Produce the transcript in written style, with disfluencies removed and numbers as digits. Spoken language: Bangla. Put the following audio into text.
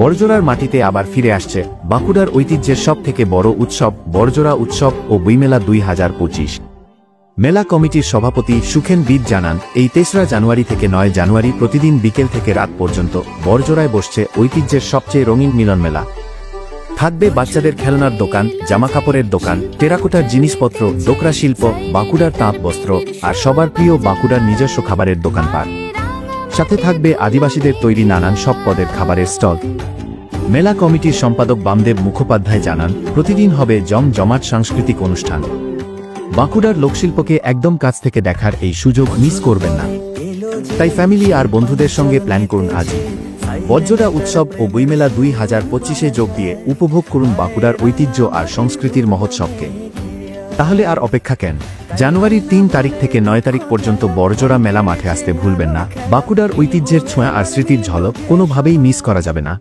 বড়জোড়ার মাটিতে আবার ফিরে আসছে বাঁকুড়ার ঐতিহ্যের সব থেকে বড় উৎসব বড়জোড়া উৎসব ও বইমেলা 2025। মেলা কমিটির সভাপতি সুখেন বিদ জানান, এই 3রা জানুয়ারি থেকে 9 জানুয়ারি প্রতিদিন বিকেল থেকে রাত পর্যন্ত বড়জোড়ায় বসছে ঐতিহ্যের সবচেয়ে রঙিন মিলন মেলা। থাকবে বাচ্চাদের খেলনার দোকান, জামাকাপড়ের দোকান, টেরাকোটার জিনিসপত্র, ডোকরা শিল্প, বাঁকুড়ার তাঁত বস্ত্র আর সবার প্রিয় বাঁকুড়ার নিজস্ব খাবারের দোকানপাট। সাথে থাকবে আদিবাসীদের তৈরি নানান সব পদের খাবারের স্টল। মেলা কমিটির সম্পাদক বামদেব মুখোপাধ্যায় জানান, প্রতিদিন হবে জমজমাট সাংস্কৃতিক অনুষ্ঠান। বাঁকুড়ার লোকশিল্পকে একদম কাছ থেকে দেখার এই সুযোগ মিস করবেন না। তাই ফ্যামিলি আর বন্ধুদের সঙ্গে প্ল্যান করুন আজই। বড়জোড়া উৎসব ও বইমেলা 2025-এ যোগ দিয়ে উপভোগ করুন বাঁকুড়ার ঐতিহ্য আর সংস্কৃতির মহোৎসবকে। তাহলে আর অপেক্ষা কেন? জানুয়ারির 3 তারিখ থেকে 9 তারিখ পর্যন্ত বড়জোড়া মেলা মাঠে আসতে ভুলবেন না। বাঁকুড়ার ঐতিহ্যের ছোঁয়া আর স্মৃতির ঝলক কোনোভাবেই মিস করা যাবে না।